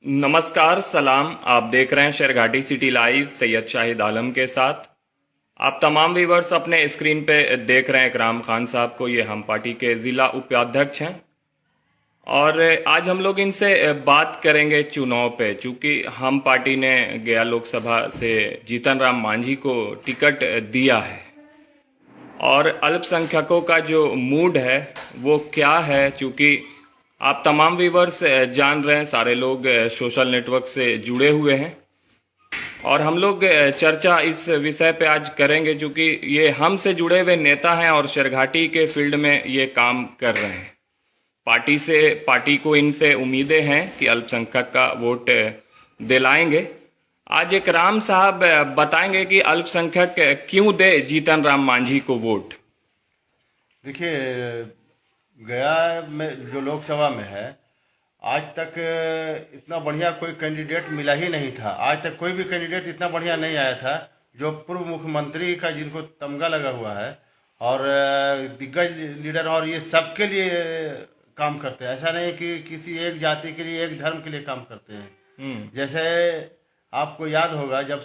नमस्कार सलाम। आप देख रहे हैं शेरघाटी सिटी लाइव सैयद शाहिद आलम के साथ। आप तमाम व्यूवर्स अपने स्क्रीन पे देख रहे हैं इकराम खान साहब को। ये हम पार्टी के जिला उपाध्यक्ष हैं और आज हम लोग इनसे बात करेंगे चुनाव पे। चूंकि हम पार्टी ने गया लोकसभा से जीतन राम मांझी को टिकट दिया है और अल्पसंख्यकों का जो मूड है वो क्या है, चूंकि आप तमाम व्यूवर्स जान रहे हैं, सारे लोग सोशल नेटवर्क से जुड़े हुए हैं और हम लोग चर्चा इस विषय पे आज करेंगे, क्योंकि ये हमसे जुड़े हुए नेता हैं और शेरघाटी के फील्ड में ये काम कर रहे हैं। पार्टी को इनसे उम्मीदें हैं कि अल्पसंख्यक का वोट दिलाएंगे। आज इकराम साहब बताएंगे कि अल्पसंख्यक क्यों दे जीतन राम मांझी को वोट। देखिए, गया में जो लोकसभा में है, आज तक इतना बढ़िया कोई कैंडिडेट मिला ही नहीं था। आज तक कोई भी कैंडिडेट इतना बढ़िया नहीं आया था जो पूर्व मुख्यमंत्री का जिनको तमगा लगा हुआ है और दिग्गज लीडर, और ये सबके लिए काम करते हैं। ऐसा नहीं कि किसी एक जाति के लिए, एक धर्म के लिए काम करते हैं। जैसे आपको याद होगा, जब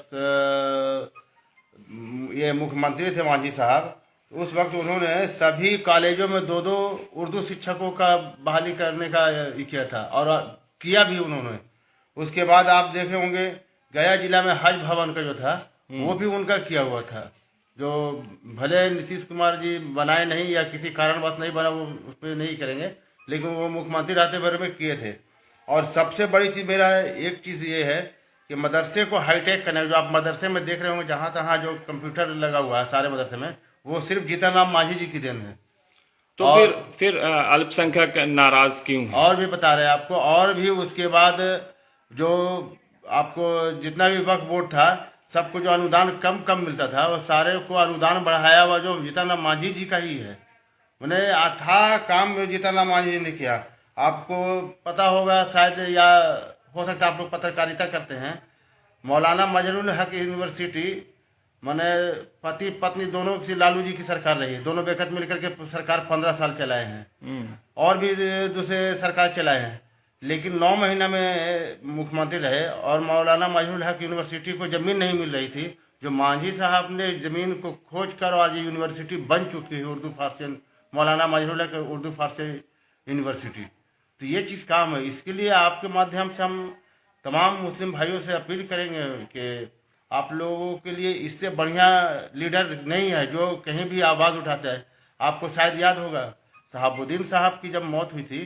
ये मुख्यमंत्री थे मांझी साहब, उस वक्त उन्होंने सभी कॉलेजों में दो दो उर्दू शिक्षकों का बहाली करने का ये किया था और किया भी उन्होंने। उसके बाद आप देखे होंगे गया जिला में हज भवन का जो था वो भी उनका किया हुआ था, जो भले नीतीश कुमार जी बनाए नहीं या किसी कारणवश नहीं बना, वो उस पर नहीं करेंगे, लेकिन वो मुख्यमंत्री रहते भर में किए थे। और सबसे बड़ी चीज़ मेरा एक चीज़ ये है कि मदरसे को हाईटेक करना। जो आप मदरसे में देख रहे होंगे, जहाँ तहाँ जो कंप्यूटर लगा हुआ है सारे मदरसे में, वो सिर्फ जीतन राम मांझी जी की देन है। तो और फिर अल्पसंख्यक नाराज क्यों है? और भी बता रहे हैं आपको, और भी उसके बाद जो आपको जितना भी वक्फ बोर्ड था, सबको जो अनुदान कम कम मिलता था, वो सारे को अनुदान बढ़ाया हुआ जो जीतन राम मांझी जी का ही है। उन्हें अथाह काम जीतन राम मांझी जी ने किया। आपको पता होगा शायद, या हो सकता है आप लोग पत्रकारिता करते हैं, मौलाना मजरुल हक यूनिवर्सिटी, मैंने पति पत्नी दोनों से लालू जी की सरकार रही है, दोनों बेखत मिलकर के सरकार 15 साल चलाए हैं और भी दूसरे सरकार चलाए हैं, लेकिन 9 महीना में मुख्यमंत्री रहे और मौलाना मजरुल हक यूनिवर्सिटी को जमीन नहीं मिल रही थी। जो मांझी साहब ने जमीन को खोज कर आज यूनिवर्सिटी बन चुकी है, उर्दू फारसी, मौलाना मजरुल हक उर्दू फारसी यूनिवर्सिटी। तो ये चीज़ काम है। इसके लिए आपके माध्यम से हम तमाम मुस्लिम भाइयों से अपील करेंगे कि आप लोगों के लिए इससे बढ़िया लीडर नहीं है जो कहीं भी आवाज़ उठाता है। आपको शायद याद होगा, शहाबुद्दीन साहब की जब मौत हुई थी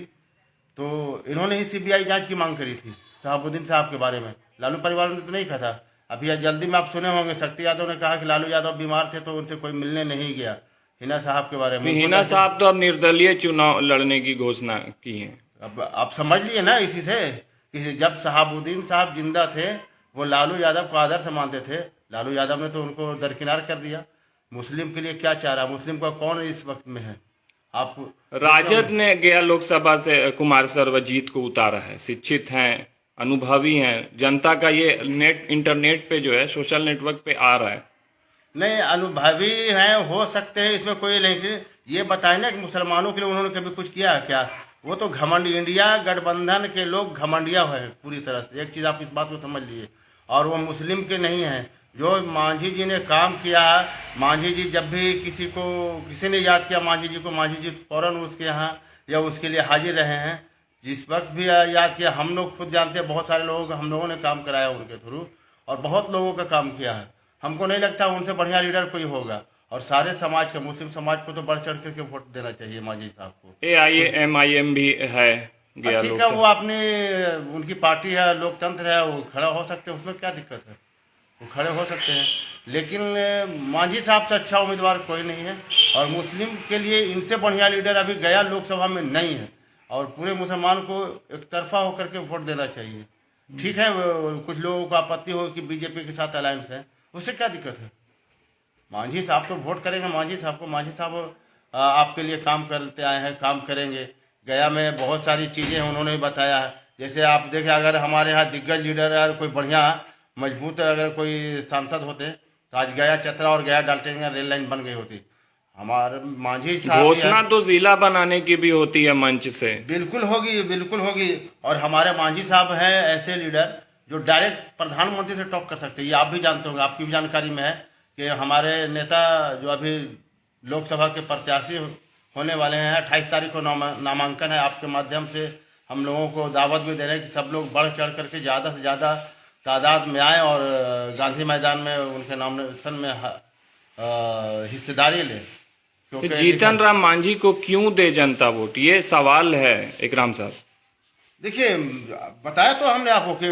तो इन्होंने ही सीबीआई जांच की मांग करी थी शहाबुद्दीन साहब के बारे में। लालू परिवार ने तो नहीं कहा था। अभी जल्दी में आप सुने होंगे, शक्ति यादव ने कहा कि लालू यादव बीमार थे तो उनसे कोई मिलने नहीं गया। हिना साहब के बारे में, हिना साहब तो अब निर्दलीय चुनाव लड़ने की घोषणा की है। अब आप समझ लिए ना इसी से कि जब शहाबुद्दीन साहब जिंदा थे, वो लालू यादव को आदर्श मानते थे। लालू यादव ने तो उनको दरकिनार कर दिया। मुस्लिम के लिए क्या चाह रहा, मुस्लिम का कौन इस वक्त में है? आप राजद ने गया लोकसभा से कुमार सर्वजीत को उतारा है। शिक्षित हैं, अनुभवी हैं, जनता का ये इंटरनेट पे जो है, सोशल नेटवर्क पे आ रहा है। नहीं, अनुभवी हैं, हो सकते हैं, इसमें कोई नहीं। ये बताए ना कि मुसलमानों के लिए उन्होंने कभी कुछ किया है क्या? वो तो घमंड, इंडिया गठबंधन के लोग घमंडिया हैं पूरी तरह से। एक चीज़ आप इस बात को समझ लिए। और वो मुस्लिम के नहीं हैं। जो मांझी जी ने काम किया, मांझी जी जब भी किसी ने याद किया मांझी जी को, मांझी जी फौरन उसके यहाँ या उसके लिए हाजिर रहे हैं। जिस वक्त भी याद किया, हम लोग खुद जानते हैं, बहुत सारे लोगों का हम लोगों ने काम कराया उनके थ्रू और बहुत लोगों का काम किया है। हमको नहीं लगता उनसे बढ़िया लीडर कोई होगा। और सारे समाज के, मुस्लिम समाज को तो बढ़ चढ़ करके वोट देना चाहिए मांझी साहब को। AIMIM भी है गया ठीक है, लोकसभा। वो अपनी उनकी पार्टी है, लोकतंत्र है, वो खड़ा हो सकते हैं, उसमें क्या दिक्कत है? वो खड़े हो सकते हैं, लेकिन मांझी साहब से अच्छा उम्मीदवार कोई नहीं है। और मुस्लिम के लिए इनसे बढ़िया लीडर अभी गया लोकसभा में नहीं है। और पूरे मुसलमान को एक तरफा होकर के वोट देना चाहिए। ठीक है, कुछ लोगों को आपत्ति हो कि बीजेपी के साथ अलायंस है, उससे क्या दिक्कत है? मांझी साहब तो वोट करेंगे मांझी साहब को। मांझी साहब आपके लिए काम करते आए हैं, काम करेंगे। गया में बहुत सारी चीज़ें उन्होंने भी बताया है। जैसे आप देखें, अगर हमारे यहाँ दिग्गज लीडर अगर कोई बढ़िया मजबूत अगर कोई सांसद होते तो आज गया चतरा और गया डाल्टनगंज रेल लाइन बन गई होती। हमारे मांझी साहब भी घोषणा हैं। तो जिला बनाने की भी होती है मंच से। बिल्कुल होगी, बिल्कुल होगी। और हमारे मांझी साहब हैं ऐसे लीडर जो डायरेक्ट प्रधानमंत्री से टॉक कर सकते हैं। ये आप भी जानते होंगे, आपकी भी जानकारी में है कि हमारे नेता जो अभी लोकसभा के प्रत्याशी होने वाले हैं, 28 तारीख को नामांकन है। आपके माध्यम से हम लोगों को दावत भी दे रहे हैं कि सब लोग बढ़ चढ़ करके ज़्यादा से ज़्यादा तादाद में आए और गांधी मैदान में उनके नॉमिनेशन में हिस्सेदारी लें। क्योंकि जीतन राम मांझी को क्यों दे जनता वोट, ये सवाल है इकराम साहब। देखिए, बताया तो हमने आपको कि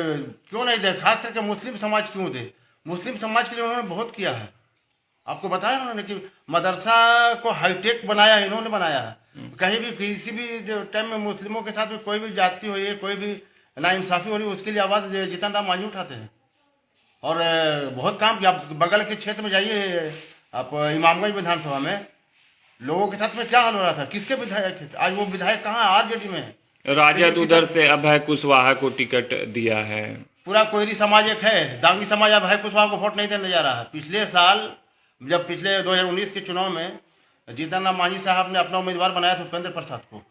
क्यों नहीं दे, खास करके मुस्लिम समाज क्यों दे। मुस्लिम समाज के लिए उन्होंने बहुत किया है। आपको बताया उन्होंने कि मदरसा को हाईटेक बनाया, इन्होंने बनाया है। कहीं भी किसी भी जो टाइम में मुस्लिमों के साथ में कोई भी जाति हो, ये कोई भी नाइंसाफी हो रही, उसके लिए आवाज़ जीतन राम मांझी उठाते हैं। और बहुत काम किया। आप बगल के क्षेत्र में जाइए, आप इमामगंज विधानसभा में लोगों के साथ में क्या हाल हो रहा था, किसके विधायक थे। आज वो विधायक कहाँ है, आरजेडी में है। राजद उधर से अभय कुशवाहा को टिकट दिया है। पूरा कोयरी समाज एक है, दांगी समाज अब है कुशवाहा को वोट नहीं देने जा रहा है। पिछले साल जब पिछले 2019 के चुनाव में जीतन राम मांझी साहब ने अपना उम्मीदवार बनाया था उपेंद्र प्रसाद को,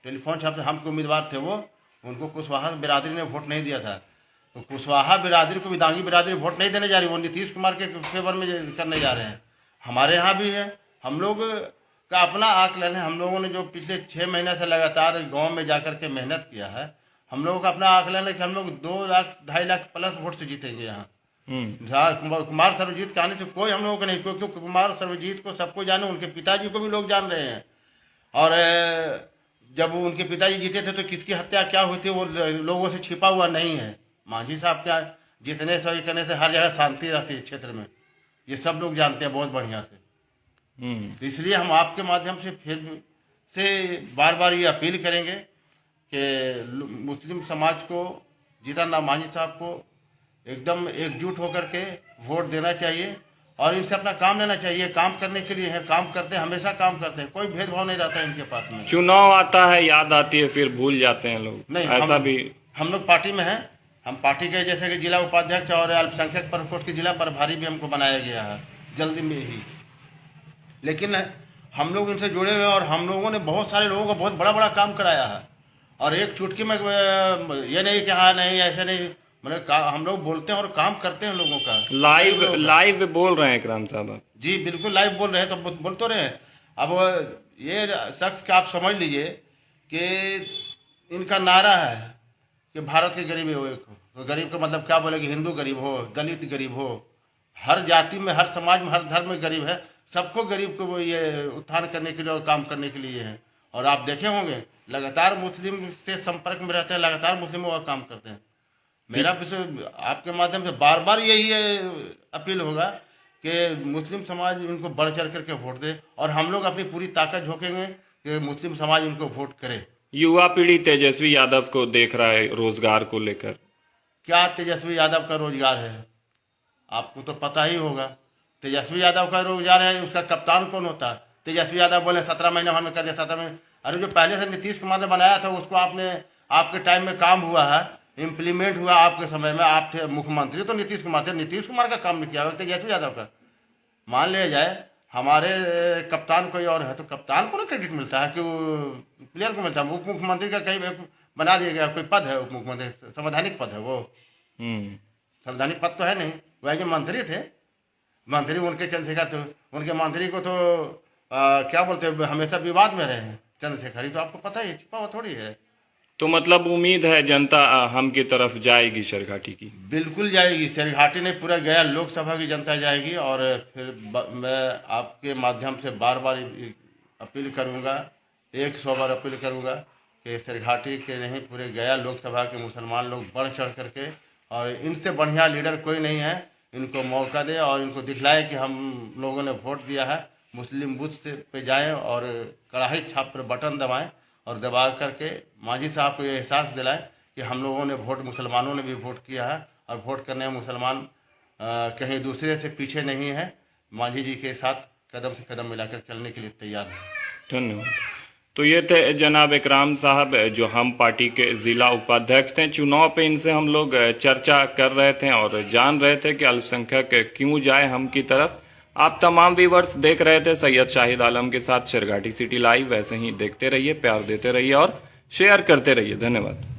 टेलीफोन छाप से हम उम्मीदवार थे वो, उनको कुशवाहा बिरादरी ने वोट नहीं दिया था। तो कुशवाहा बिरादरी को भी दांगी बिरादरी वोट नहीं देने जा रही, वो नीतीश कुमार के फेवर में करने जा रहे हैं। हमारे यहाँ भी है, हम लोग का अपना आकलन है। हम लोगों ने जो पिछले 6 महीने से लगातार गांव में जाकर के मेहनत किया है, हम लोगों का अपना आकलन है कि हम लोग 2 लाख 2.5 लाख प्लस वोट से जीतेंगे यहाँ। कुमार सर्वजीत के आने से कोई हम लोगों को नहीं, क्योंकि कुमार सर्वजीत को सबको जाने, उनके पिताजी को भी लोग जान रहे हैं। और जब उनके पिताजी जीते थे तो किसकी हत्या क्या हुई थी वो लोगों से छिपा हुआ नहीं है। मांझी साहब क्या जितने सही करने से हर जगह शांति रहती है क्षेत्र में, ये सब लोग जानते हैं बहुत बढ़िया से। तो इसलिए हम आपके माध्यम से फिर से बार बार ये अपील करेंगे कि मुस्लिम समाज को जीतन राम मांझी साहब को एकदम एकजुट होकर के वोट देना चाहिए और इनसे अपना काम लेना चाहिए। काम करने के लिए है, काम करते हैं, हमेशा काम करते हैं, कोई भेदभाव नहीं रहता है इनके पास में। चुनाव आता है, याद आती है, फिर भूल जाते हैं लोग, नहीं, ऐसा भी। हम लोग पार्टी में हैं। हम पार्टी के जैसे कि जिला उपाध्यक्ष और अल्पसंख्यक परिषद के जिला प्रभारी भी हमको बनाया गया है जल्दी में ही। लेकिन हम लोग इनसे जुड़े हुए और हम लोगों ने बहुत सारे लोगों को बहुत बड़ा बड़ा काम कराया है। और एक चुटकी में ये नहीं कि हाँ नहीं ऐसे नहीं, मतलब हम लोग बोलते हैं और काम करते हैं लोगों का। लाइव बोल रहे हैं इकराम साहब आप। जी बिल्कुल लाइव बोल रहे हैं, तो बोल तो रहे हैं। अब ये शख्स का आप समझ लीजिए कि इनका नारा है कि भारत के गरीब हो, एक हो। गरीब का मतलब क्या बोले कि हिंदू गरीब हो, दलित गरीब हो, हर जाति में, हर समाज में, हर धर्म में गरीब है। सबको गरीब को वो ये उत्थान करने के लिए और काम करने के लिए है। और आप देखे होंगे लगातार मुस्लिम से संपर्क में रहते हैं, लगातार मुस्लिमों का काम करते हैं। मेरा विषय आपके माध्यम से बार बार यही अपील होगा कि मुस्लिम समाज इनको बढ़ चढ़ करके वोट दे और हम लोग अपनी पूरी ताकत झोंकेंगे कि मुस्लिम समाज इनको वोट करे। युवा पीढ़ी तेजस्वी यादव को देख रहा है रोजगार को लेकर। क्या तेजस्वी यादव का रोजगार है आपको तो पता ही होगा। तेजस्वी यादव का रोजगार है, उसका कप्तान कौन होता है? तेजस्वी यादव बोले 17 महीने भर में कर दिया, 17 महीने। अरे जो पहले से नीतीश कुमार ने बनाया था उसको आपने, आपके टाइम में काम हुआ है, इम्प्लीमेंट हुआ आपके समय में, आप थे मुख्यमंत्री तो नीतीश कुमार थे। नीतीश कुमार का काम नहीं किया हुआ तेजस्वी यादव का। मान लिया जाए हमारे कप्तान कोई और है तो कप्तान को ना क्रेडिट मिलता है कि वो प्लेयर को मिलता है। उप मुख्यमंत्री का कहीं बना दिया गया कोई पद है, उप मुख्यमंत्री संवैधानिक पद है वो। संवैधानिक पद तो है नहीं, वह जो मंत्री थे, मंत्री उनके चंद्रशेखर थे, उनके मंत्री को तो क्या बोलते हैं हमेशा विवाद में रहे हैं चंद्रशेखर ही, तो आपको पता ही, छिपा हुआ थोड़ी है। तो मतलब उम्मीद है जनता हम की तरफ जाएगी शेरघाटी की? बिल्कुल जाएगी। शेरघाटी नहीं, पूरा गया लोकसभा की जनता जाएगी। और फिर मैं आपके माध्यम से बार बार अपील करूंगा, 100 बार अपील करूंगा कि शेरघाटी के नहीं पूरे गया लोकसभा के मुसलमान लोग बढ़ चढ़ करके, और इनसे बढ़िया लीडर कोई नहीं है, इनको मौका दे और इनको दिखलाए कि हम लोगों ने वोट दिया है। मुस्लिम बूथ से पे जाएं और कड़ाही छाप पर बटन दबाएं और दबा करके मांझी साहब को ये एहसास दिलाएं कि हम लोगों ने वोट, मुसलमानों ने भी वोट किया है और वोट करने में मुसलमान कहीं दूसरे से पीछे नहीं है। मांझी जी के साथ कदम से कदम मिलाकर चलने के लिए तैयार है। धन्यवाद। तो ये थे जनाब इकराम साहब, जो हम पार्टी के जिला उपाध्यक्ष थे। चुनाव पे इनसे हम लोग चर्चा कर रहे थे और जान रहे थे कि अल्पसंख्यक क्यों जाए हम की तरफ। आप तमाम व्यूवर्स देख रहे थे सैयद शाहिद आलम के साथ शेरघाटी सिटी लाइव। वैसे ही देखते रहिए, प्यार देते रहिए और शेयर करते रहिए। धन्यवाद।